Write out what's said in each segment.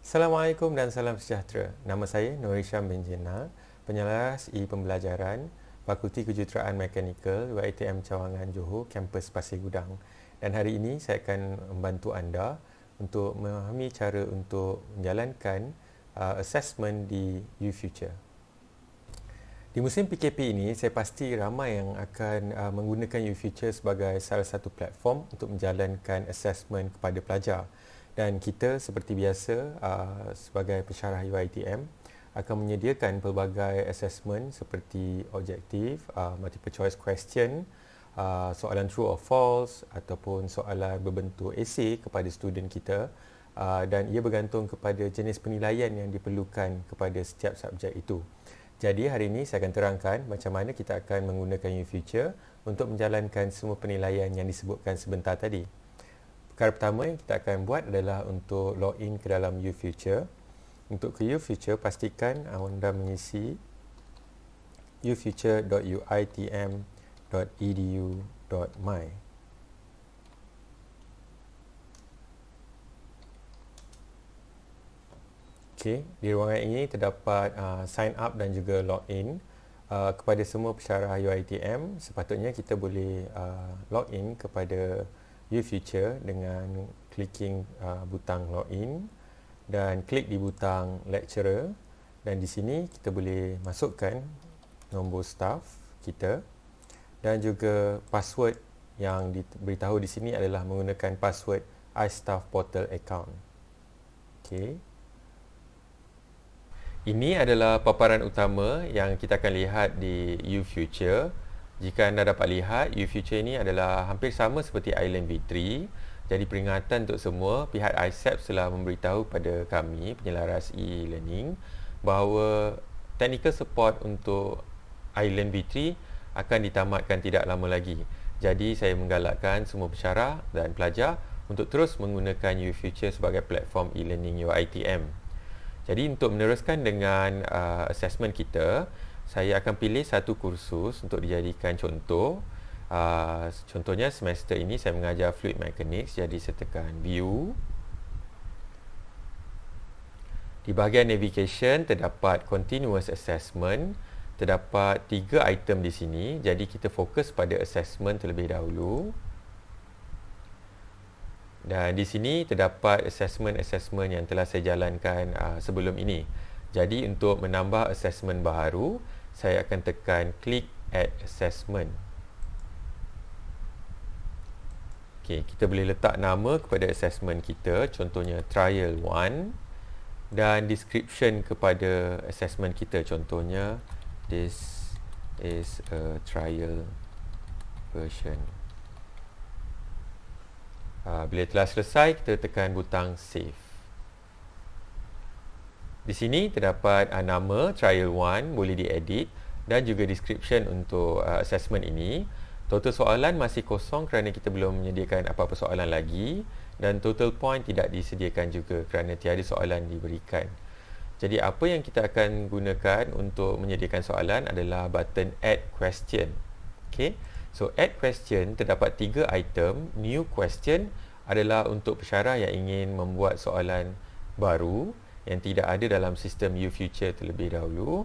Assalamualaikum dan salam sejahtera. Nama saya Nur Hisham bin Jina, penyelaras pembelajaran Fakulti Kejuruteraan Mekanikal UiTM Cawangan Johor, kampus Pasir Gudang. Dan hari ini saya akan membantu anda untuk memahami cara untuk menjalankan assessment di UFuture. Di musim PKP ini, saya pasti ramai yang akan menggunakan UFuture sebagai salah satu platform untuk menjalankan assessment kepada pelajar. Dan kita seperti biasa sebagai pensyarah UiTM akan menyediakan pelbagai assessment seperti objektif, multiple choice question, soalan true or false ataupun soalan berbentuk esei kepada student kita, dan ia bergantung kepada jenis penilaian yang diperlukan kepada setiap subjek itu. Jadi hari ini saya akan terangkan macam mana kita akan menggunakan UFuture untuk menjalankan semua penilaian yang disebutkan sebentar tadi. Perkara pertama yang kita akan buat adalah untuk login ke dalam UFuture. Untuk ke UFuture, pastikan anda mengisi ufuture.uitm.edu.my. Okey, di ruangan ini terdapat sign up dan juga login. Kepada semua pensyarah UiTM, sepatutnya kita boleh login kepada UFuture dengan clicking butang login dan klik di butang lecturer, dan di sini kita boleh masukkan nombor staff kita dan juga password yang diberitahu di sini adalah menggunakan password iStaff Portal account. Okey. Ini adalah paparan utama yang kita akan lihat di UFuture. Jika anda dapat lihat, UFuture ini adalah hampir sama seperti Island V3. Jadi peringatan untuk semua, pihak ISAPS telah memberitahu pada kami, penyelaras e-learning, bahawa technical support untuk Island V3 akan ditamatkan tidak lama lagi. Jadi saya menggalakkan semua pensyarah dan pelajar untuk terus menggunakan UFuture sebagai platform e-learning UiTM. Jadi untuk meneruskan dengan assessment kita, saya akan pilih satu kursus untuk dijadikan contoh. Contohnya semester ini saya mengajar Fluid Mechanics, jadi saya tekan View. Di bahagian Navigation terdapat Continuous Assessment. Terdapat 3 item di sini, jadi kita fokus pada assessment terlebih dahulu. Dan di sini terdapat assessment-assessment yang telah saya jalankan sebelum ini. Jadi untuk menambah assessment baharu, saya akan tekan Click Add Assessment. Okey, kita boleh letak nama kepada assessment kita, contohnya Trial 1, dan description kepada assessment kita, contohnya This is a trial version. Bila telah selesai, kita tekan butang Save. Di sini terdapat nama Trial 1, boleh diedit, dan juga description untuk assessment ini. Total soalan masih kosong kerana kita belum menyediakan apa-apa soalan lagi, dan total point tidak disediakan juga kerana tiada soalan diberikan. Jadi apa yang kita akan gunakan untuk menyediakan soalan adalah button Add Question. Okay. So, add question terdapat 3 item. New question adalah untuk pensyarah yang ingin membuat soalan baru yang tidak ada dalam sistem UFuture terlebih dahulu.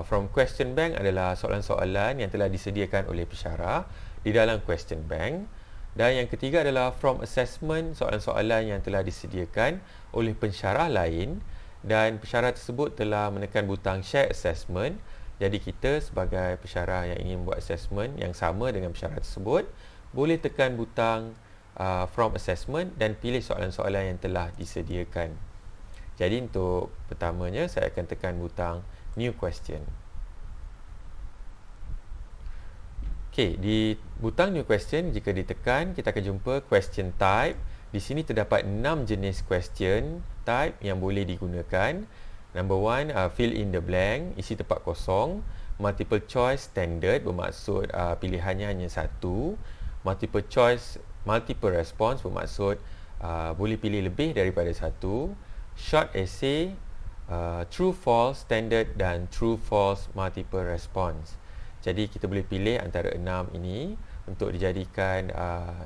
From question bank adalah soalan-soalan yang telah disediakan oleh pensyarah di dalam question bank. Dan yang ketiga adalah from assessment, soalan-soalan yang telah disediakan oleh pensyarah lain dan pensyarah tersebut telah menekan butang share assessment. Jadi kita sebagai pensyarah yang ingin buat assessment yang sama dengan pensyarah tersebut, boleh tekan butang from assessment dan pilih soalan-soalan yang telah disediakan. Jadi untuk pertamanya saya akan tekan butang new question. Okey, di butang new question jika ditekan, kita akan jumpa question type. Di sini terdapat 6 jenis question type yang boleh digunakan. Number 1, fill in the blank, isi tempat kosong. Multiple choice standard bermaksud pilihannya hanya satu. Multiple choice, multiple response bermaksud boleh pilih lebih daripada satu. Short essay, true false standard dan true false multiple response. Jadi kita boleh pilih antara 6 ini untuk dijadikan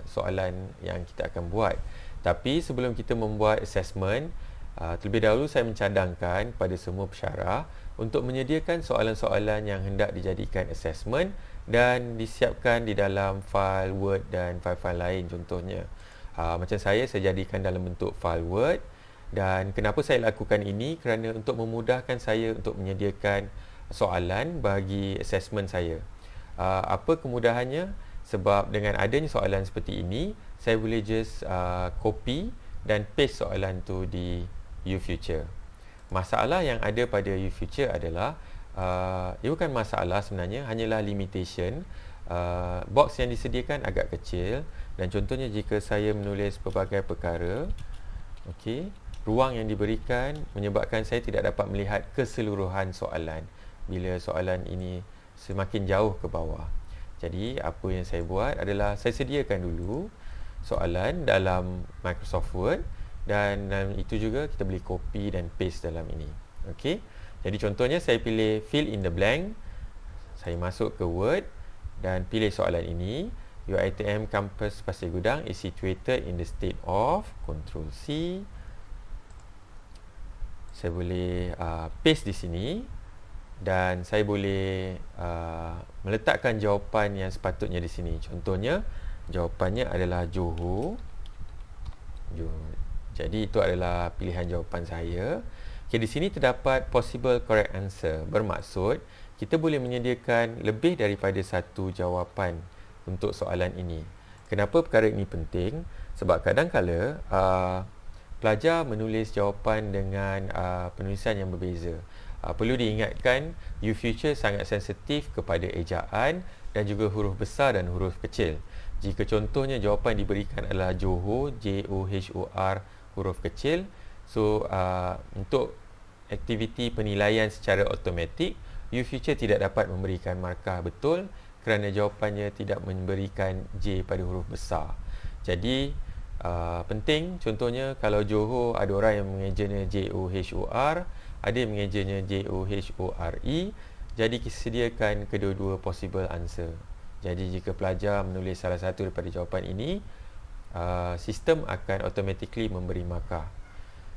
soalan yang kita akan buat. Tapi sebelum kita membuat assessment, Terlebih dahulu saya mencadangkan kepada semua pesyarah untuk menyediakan soalan-soalan yang hendak dijadikan assessment dan disiapkan di dalam fail Word dan fail-fail lain contohnya. Macam saya jadikan dalam bentuk fail Word. Dan kenapa saya lakukan ini? Kerana untuk memudahkan saya untuk menyediakan soalan bagi assessment saya. Apa kemudahannya? Sebab dengan adanya soalan seperti ini, saya boleh just copy dan paste soalan tu di UFuture. Masalah yang ada pada UFuture adalah ia bukan masalah sebenarnya, hanyalah limitation. Box yang disediakan agak kecil dan contohnya jika saya menulis pelbagai perkara, ruang yang diberikan menyebabkan saya tidak dapat melihat keseluruhan soalan bila soalan ini semakin jauh ke bawah. Jadi apa yang saya buat adalah saya sediakan dulu soalan dalam Microsoft Word dan itu juga kita boleh copy dan paste dalam ini. Okey. Jadi contohnya saya pilih fill in the blank. Saya masuk ke Word dan pilih soalan ini. Your ITM campus Pasir Gudang is situated in the state of Ctrl C. Saya boleh paste di sini dan saya boleh meletakkan jawapan yang sepatutnya di sini. Contohnya jawapannya adalah Johor. Jadi itu adalah pilihan jawapan saya. Di sini terdapat possible correct answer. Bermaksud kita boleh menyediakan lebih daripada satu jawapan untuk soalan ini. Kenapa perkara ini penting? Sebab kadang-kala pelajar menulis jawapan dengan penulisan yang berbeza. Perlu diingatkan, UFuture sangat sensitif kepada ejaan dan juga huruf besar dan huruf kecil. Jika contohnya jawapan diberikan adalah Johor, Johor, huruf kecil, so untuk aktiviti penilaian secara automatik, UFuture tidak dapat memberikan markah betul kerana jawapannya tidak memberikan J pada huruf besar. Jadi penting, contohnya kalau Johor ada orang yang mengejanya Johor, ada yang mengejanya Johore, jadi sediakan kedua-dua possible answer. Jadi jika pelajar menulis salah satu daripada jawapan ini, sistem akan automatically memberi markah.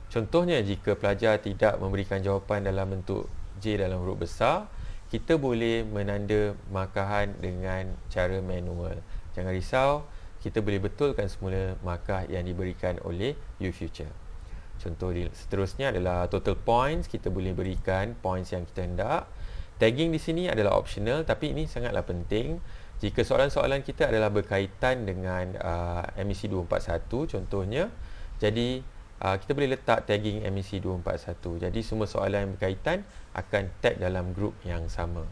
Contohnya jika pelajar tidak memberikan jawapan dalam bentuk J dalam huruf besar, kita boleh menanda markahan dengan cara manual. Jangan risau, kita boleh betulkan semula markah yang diberikan oleh UFuture. Contoh seterusnya adalah total points. Kita boleh berikan points yang kita hendak. Tagging di sini adalah optional, tapi ini sangatlah penting jika soalan-soalan kita adalah berkaitan dengan MEC 241 contohnya. Jadi kita boleh letak tagging MEC 241. Jadi semua soalan yang berkaitan akan tag dalam grup yang sama.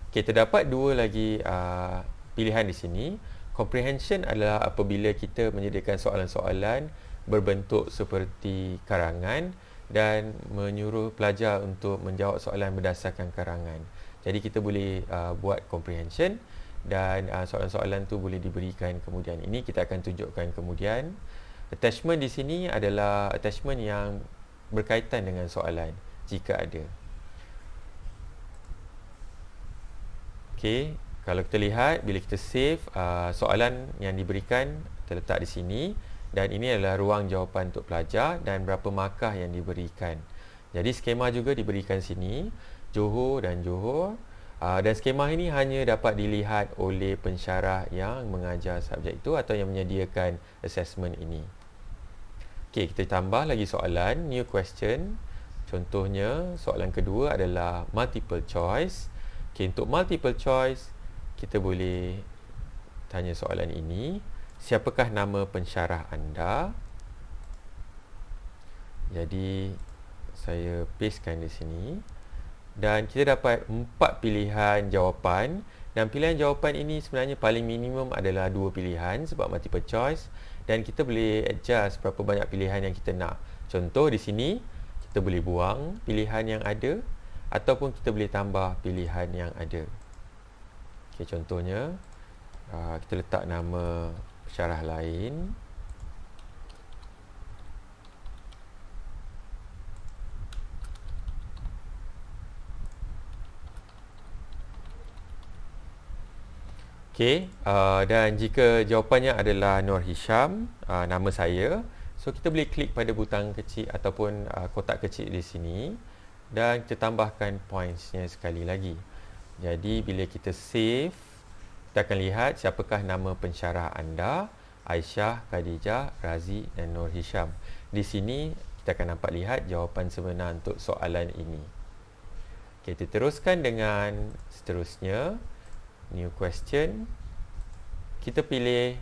Terdapat dua lagi pilihan di sini. Comprehension adalah apabila kita menyediakan soalan-soalan berbentuk seperti karangan dan menyuruh pelajar untuk menjawab soalan berdasarkan karangan. Jadi kita boleh buat comprehension dan soalan-soalan tu boleh diberikan kemudian. Ini kita akan tunjukkan kemudian. Attachment di sini adalah attachment yang berkaitan dengan soalan jika ada. Okey, kalau kita lihat bila kita save, soalan yang diberikan terletak di sini dan ini adalah ruang jawapan untuk pelajar dan berapa markah yang diberikan. Jadi skema juga diberikan sini, Johor dan Johor. Dan skema ini hanya dapat dilihat oleh pensyarah yang mengajar subjek itu atau yang menyediakan assessment ini. Okey, kita tambah lagi soalan, new question. Contohnya, soalan kedua adalah multiple choice. Okey, untuk multiple choice, kita boleh tanya soalan ini. Siapakah nama pensyarah anda? Jadi saya pastekan di sini dan kita dapat 4 pilihan jawapan dan pilihan jawapan ini sebenarnya paling minimum adalah 2 pilihan sebab multiple choice dan kita boleh adjust berapa banyak pilihan yang kita nak. Contoh di sini kita boleh buang pilihan yang ada ataupun kita boleh tambah pilihan yang ada. Okey, contohnya kita letak nama pensyarah lain. Okey, dan jika jawapannya adalah Nur Hisham, nama saya, So kita boleh klik pada butang kecil ataupun kotak kecil di sini dan kita tambahkan pointsnya sekali lagi. Jadi bila kita save, kita akan lihat siapakah nama pensyarah anda, Aisyah, Khadijah, Razi dan Nur Hisham. Di sini kita akan dapat lihat jawapan sebenar untuk soalan ini. Okay, kita teruskan dengan seterusnya. New question. Kita pilih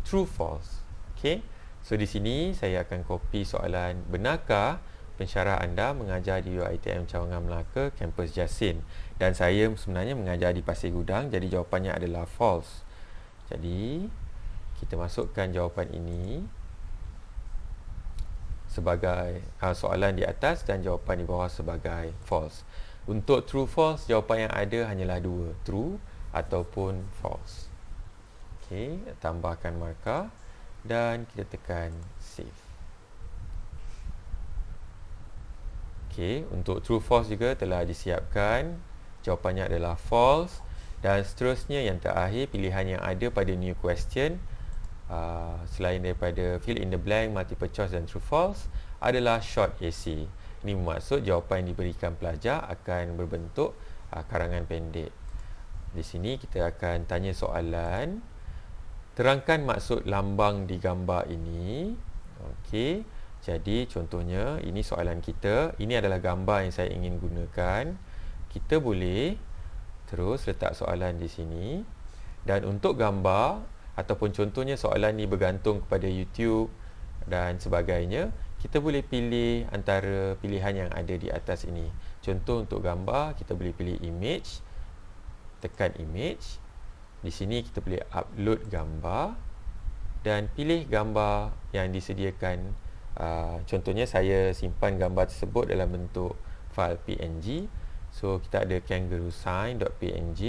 true false. Okay. So di sini saya akan copy soalan, benarkah pensyarah anda mengajar di UiTM Cawangan Melaka, kampus Jasin? Dan saya sebenarnya mengajar di Pasir Gudang, jadi jawapannya adalah false. Jadi kita masukkan jawapan ini sebagai soalan di atas dan jawapan di bawah sebagai false. Untuk true false, jawapan yang ada hanyalah dua, true ataupun false. Okey, tambahkan markah dan kita tekan save. Okey, untuk true false juga telah disiapkan. Jawapannya adalah false. Dan seterusnya yang terakhir, pilihan yang ada pada new question, selain daripada fill in the blank, multiple choice dan true false, adalah short essay. Ini bermaksud jawapan yang diberikan pelajar akan berbentuk karangan pendek. Di sini kita akan tanya soalan, terangkan maksud lambang di gambar ini. Okey, jadi contohnya ini soalan kita, ini adalah gambar yang saya ingin gunakan. Kita boleh terus letak soalan di sini, dan untuk gambar ataupun contohnya soalan ni bergantung kepada YouTube dan sebagainya, kita boleh pilih antara pilihan yang ada di atas ini. Contoh untuk gambar, kita boleh pilih image, tekan image. Di sini kita boleh upload gambar dan pilih gambar yang disediakan. Contohnya saya simpan gambar tersebut dalam bentuk file PNG. So kita ada kangaroosign.png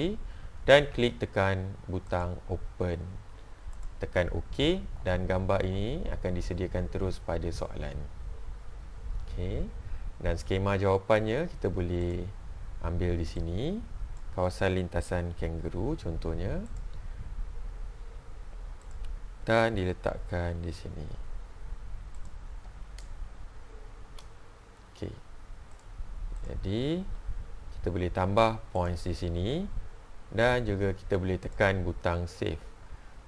dan klik tekan butang open. Tekan OK dan gambar ini akan disediakan terus pada soalan. Okey. Dan skema jawapannya kita boleh ambil di sini. Kawasan lintasan kangaroo contohnya. Dan diletakkan di sini. Okey. Jadi kita boleh tambah points di sini dan juga kita boleh tekan butang save.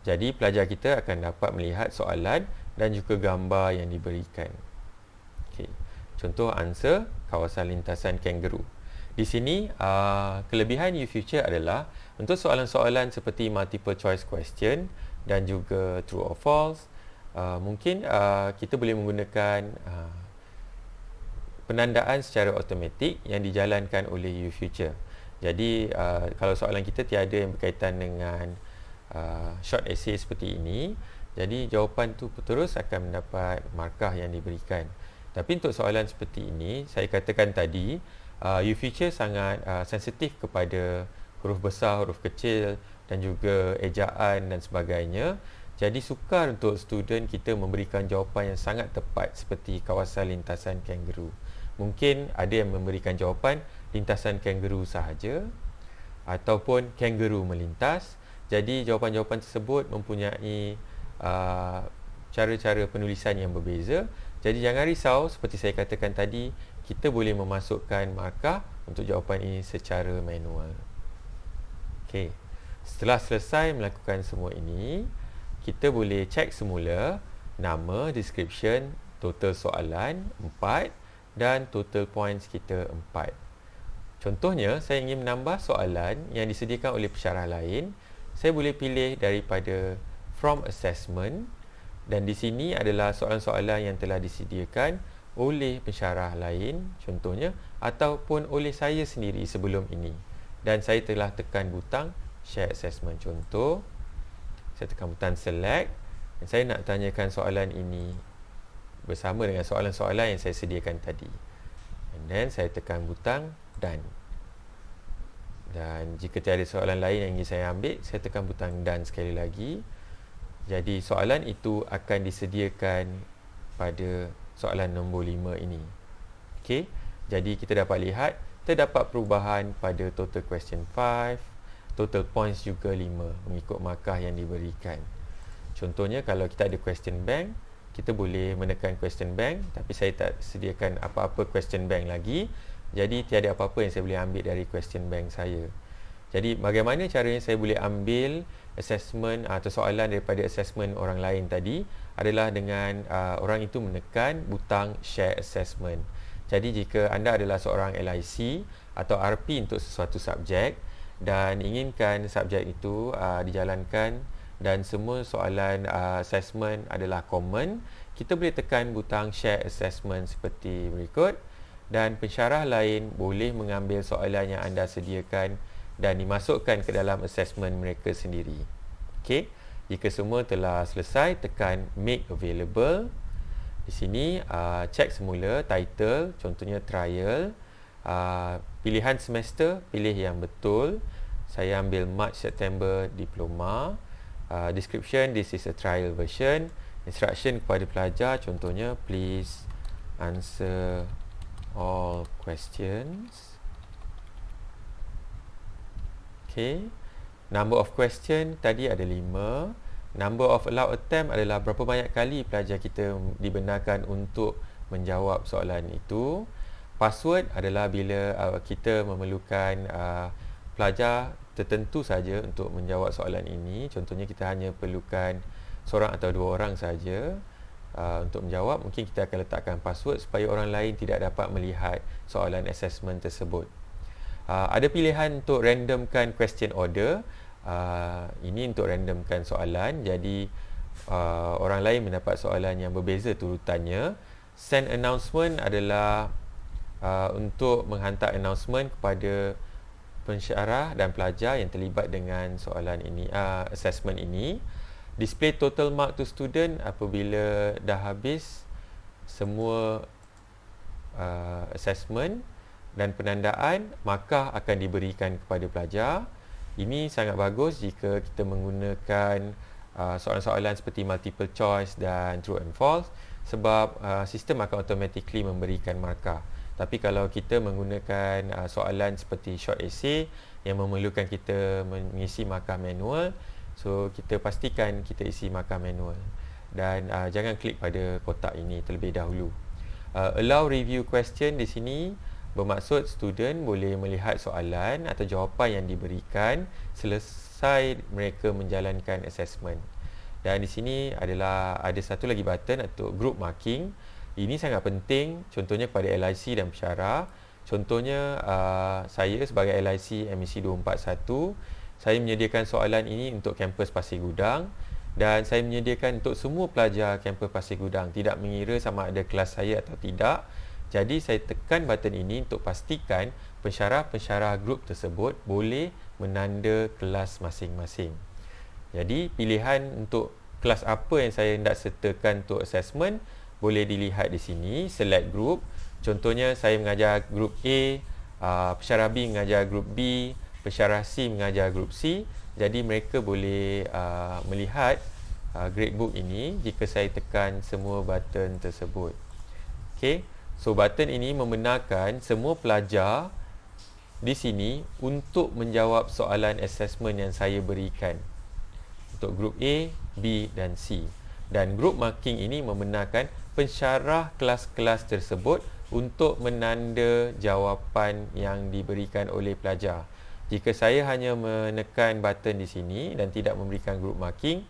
Jadi pelajar kita akan dapat melihat soalan dan juga gambar yang diberikan. Okey. Contoh answer kawasan lintasan kangaroo. Di sini kelebihan UFuture adalah untuk soalan-soalan seperti multiple choice question dan juga true or false, mungkin kita boleh menggunakan penandaan secara automatik yang dijalankan oleh UFuture. Jadi kalau soalan kita tiada yang berkaitan dengan short essay seperti ini, jadi jawapan tu terus akan mendapat markah yang diberikan. Tapi untuk soalan seperti ini, saya katakan tadi, UFuture sangat sensitif kepada huruf besar, huruf kecil dan juga ejaan dan sebagainya. Jadi sukar untuk student kita memberikan jawapan yang sangat tepat seperti kawasan lintasan kangaroo. Mungkin ada yang memberikan jawapan lintasan kangaroo sahaja ataupun kangaroo melintas. Jadi jawapan-jawapan tersebut mempunyai cara-cara penulisan yang berbeza. Jadi jangan risau, seperti saya katakan tadi, kita boleh memasukkan markah untuk jawapan ini secara manual. Okey. Setelah selesai melakukan semua ini, kita boleh cek semula nama, description, total soalan 4 dan total points kita 4. Contohnya, saya ingin menambah soalan yang disediakan oleh pensyarah lain. Saya boleh pilih daripada from assessment dan di sini adalah soalan-soalan yang telah disediakan oleh pensyarah lain contohnya ataupun oleh saya sendiri sebelum ini. Dan saya telah tekan butang share assessment. Contoh, saya tekan butang select dan saya nak tanyakan soalan ini bersama dengan soalan-soalan yang saya sediakan tadi. And then saya tekan butang done. Dan jika tiada soalan lain yang ingin saya ambil, saya tekan butang done sekali lagi. Jadi soalan itu akan disediakan pada soalan nombor 5 ini. Okey. Jadi kita dapat lihat terdapat perubahan pada total question 5, total points juga 5 mengikut markah yang diberikan. Contohnya kalau kita ada question bank, kita boleh menekan question bank, tapi saya tak sediakan apa-apa question bank lagi. Jadi tiada apa-apa yang saya boleh ambil dari question bank saya. Jadi bagaimana caranya saya boleh ambil assessment atau soalan daripada assessment orang lain tadi adalah dengan orang itu menekan butang share assessment. Jadi jika anda adalah seorang LIC atau RP untuk sesuatu subjek dan inginkan subjek itu dijalankan dan semua soalan assessment adalah common, kita boleh tekan butang share assessment seperti berikut, dan pensyarah lain boleh mengambil soalan yang anda sediakan dan dimasukkan ke dalam assessment mereka sendiri. Okey, jika semua telah selesai, tekan make available. Di sini cek semula title, contohnya trial. Pilihan semester, pilih yang betul. Saya ambil March September diploma. Description, this is a trial version. Instruction kepada pelajar, contohnya please answer all questions. Okay. Number of question tadi ada 5. Number of allowed attempt adalah berapa banyak kali pelajar kita dibenarkan untuk menjawab soalan itu. Password adalah bila kita memerlukan pelajar tertentu saja untuk menjawab soalan ini. Contohnya kita hanya perlukan seorang atau dua orang saja untuk menjawab. Mungkin kita akan letakkan password supaya orang lain tidak dapat melihat soalan assessment tersebut. Ada pilihan untuk randomkan question order. Ini untuk randomkan soalan. Jadi orang lain mendapat soalan yang berbeza turutannya. Send announcement adalah untuk menghantar announcement kepada pensyarah dan pelajar yang terlibat dengan soalan ini, assessment ini. Display total mark to student apabila dah habis semua assessment dan penandaan, maka akan diberikan kepada pelajar. Ini sangat bagus jika kita menggunakan soalan-soalan seperti multiple choice dan true and false, sebab sistem akan automatically memberikan markah. Tapi kalau kita menggunakan soalan seperti short essay yang memerlukan kita mengisi markah manual, so kita pastikan kita isi markah manual dan jangan klik pada kotak ini terlebih dahulu. Allow review question di sini bermaksud student boleh melihat soalan atau jawapan yang diberikan selesai mereka menjalankan assessment. Dan di sini ada satu lagi button untuk group marking. Ini sangat penting, contohnya kepada LIC dan pensyarah. Contohnya saya sebagai LIC MIC 241, saya menyediakan soalan ini untuk kampus Pasir Gudang dan saya menyediakan untuk semua pelajar kampus Pasir Gudang, tidak mengira sama ada kelas saya atau tidak. Jadi saya tekan button ini untuk pastikan pensyarah-pensyarah grup tersebut boleh menanda kelas masing-masing. Jadi pilihan untuk kelas apa yang saya hendak sertakan untuk assessment boleh dilihat di sini, select group. Contohnya saya mengajar group A, pensyarah B mengajar group B, pensyarah C mengajar group C. Jadi mereka boleh melihat gradebook ini jika saya tekan semua button tersebut. Okey. So button ini membenarkan semua pelajar di sini untuk menjawab soalan assessment yang saya berikan untuk group A, B dan C. Dan group marking ini membenarkan pensyarah kelas-kelas tersebut untuk menanda jawapan yang diberikan oleh pelajar. Jika saya hanya menekan button di sini dan tidak memberikan group marking,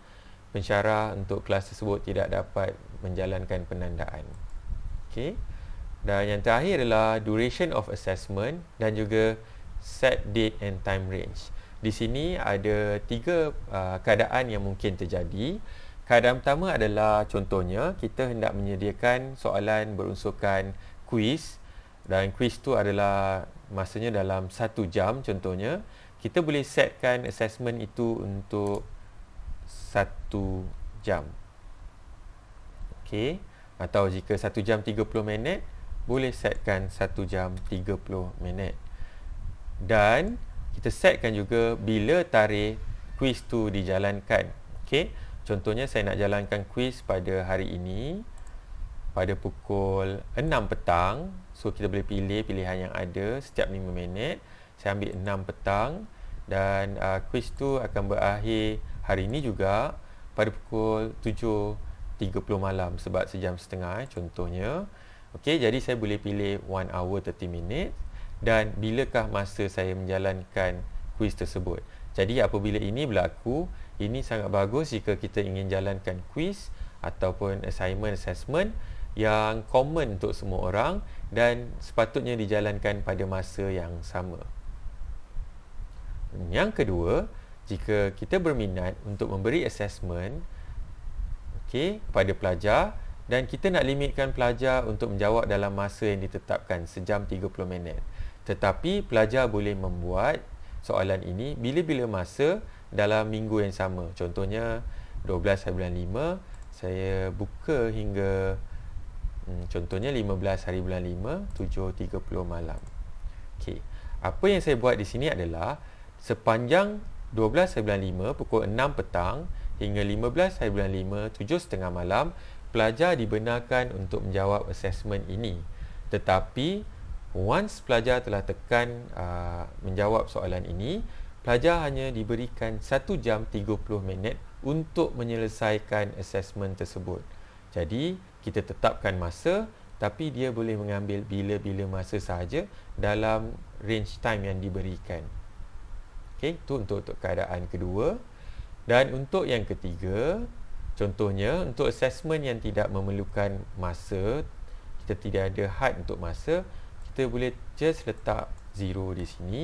pensyarah untuk kelas tersebut tidak dapat menjalankan penandaan. Okey. Dan yang terakhir adalah duration of assessment dan juga set date and time range. Di sini ada 3 keadaan yang mungkin terjadi. Keadaan pertama adalah contohnya kita hendak menyediakan soalan berunsurkan kuis dan kuis tu adalah masanya dalam 1 jam contohnya. Kita boleh setkan assessment itu untuk 1 jam. Okey. Atau jika 1 jam 30 minit, boleh setkan 1 jam 30 minit. Dan kita setkan juga bila tarikh kuis tu dijalankan. Okey. Contohnya saya nak jalankan kuis pada hari ini pada pukul 6 petang. So kita boleh pilih pilihan yang ada setiap 5 minit. Saya ambil 6 petang dan kuis tu akan berakhir hari ini juga pada pukul 7 30 malam sebab sejam setengah contohnya. Okey, jadi saya boleh pilih 1 hour 30 minutes dan bilakah masa saya menjalankan kuis tersebut. Jadi apabila ini berlaku, ini sangat bagus jika kita ingin jalankan kuis ataupun assessment yang common untuk semua orang dan sepatutnya dijalankan pada masa yang sama. Yang kedua, jika kita berminat untuk memberi assessment kepada pelajar dan kita nak limitkan pelajar untuk menjawab dalam masa yang ditetapkan sejam 30 minit. Tetapi pelajar boleh membuat soalan ini bila-bila masa dalam minggu yang sama. Contohnya 12 hari bulan 5, saya buka hingga contohnya 15 hari bulan 5, 7.30 malam. Okey. Apa yang saya buat di sini adalah sepanjang 12 hari bulan 5 pukul 6 petang hingga 15 hari bulan 5 7.30 malam, pelajar dibenarkan untuk menjawab assessment ini. Tetapi once pelajar telah tekan menjawab soalan ini, pelajar hanya diberikan 1 jam 30 minit untuk menyelesaikan assessment tersebut. Jadi kita tetapkan masa, tapi dia boleh mengambil bila-bila masa sahaja dalam range time yang diberikan. Okey, itu untuk keadaan kedua. Dan untuk yang ketiga, contohnya untuk assessment yang tidak memerlukan masa, kita tidak ada had untuk masa, kita boleh just letak 0 di sini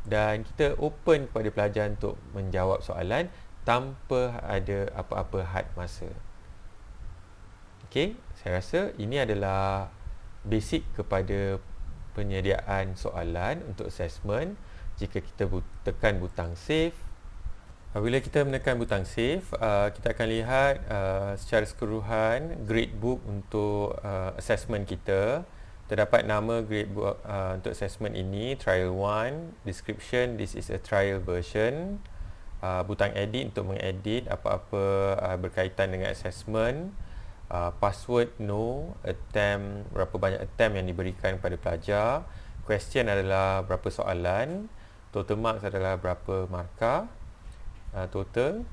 dan kita open kepada pelajar untuk menjawab soalan tanpa ada apa-apa had masa. Okey, saya rasa ini adalah basic kepada penyediaan soalan untuk assessment. Jika kita tekan butang save, apabila kita menekan butang save, kita akan lihat secara keseluruhan gradebook untuk assessment kita. Terdapat nama gradebook untuk assessment ini, trial 1, description, this is a trial version, butang edit untuk mengedit apa-apa berkaitan dengan assessment, password no, attempt, berapa banyak attempt yang diberikan kepada pelajar, question adalah berapa soalan, total marks adalah berapa markah total,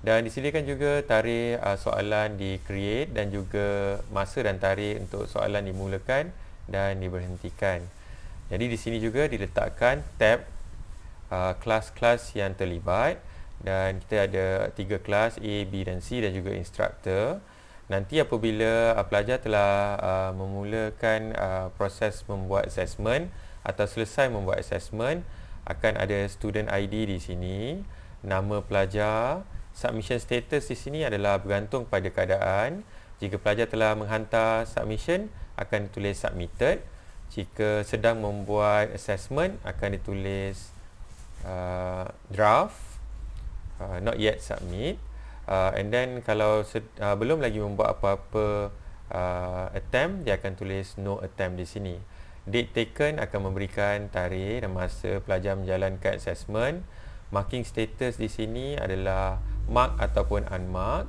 dan disediakan juga tarikh soalan di create dan juga masa dan tarikh untuk soalan dimulakan dan diberhentikan. Jadi di sini juga diletakkan tab kelas-kelas yang terlibat dan kita ada 3 kelas A, B dan C dan juga instructor. Nanti apabila pelajar telah memulakan proses membuat assessment atau selesai membuat assessment, akan ada student ID di sini, nama pelajar, submission status di sini adalah bergantung pada keadaan. Jika pelajar telah menghantar submission, akan ditulis submitted. Jika sedang membuat assessment, akan ditulis draft, not yet submit. And then kalau belum lagi membuat apa-apa attempt, dia akan tulis no attempt di sini. Date taken akan memberikan tarikh dan masa pelajar menjalankan assessment. Marking status di sini adalah mark ataupun unmark.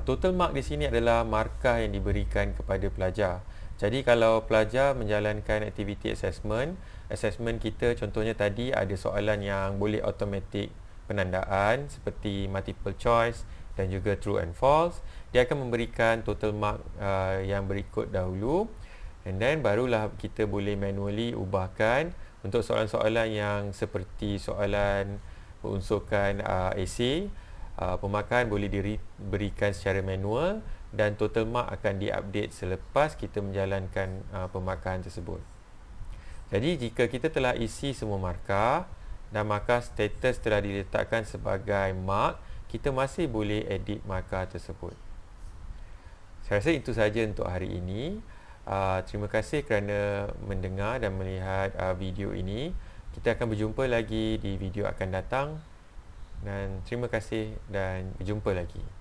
Total mark di sini adalah markah yang diberikan kepada pelajar. Jadi kalau pelajar menjalankan aktiviti assessment kita contohnya tadi ada soalan yang boleh automatic penandaan seperti multiple choice dan juga true and false, dia akan memberikan total mark yang berikut dahulu. And then barulah kita boleh manually ubahkan untuk soalan-soalan yang seperti soalan berunsurkan essay, pemakan boleh diberikan secara manual dan total mark akan diupdate selepas kita menjalankan pemakan tersebut. Jadi jika kita telah isi semua markah dan markah status telah diletakkan sebagai mark, kita masih boleh edit markah tersebut. Saya rasa itu sahaja untuk hari ini. Terima kasih kerana mendengar dan melihat video ini. Kita akan berjumpa lagi di video akan datang. Dan terima kasih dan berjumpa lagi.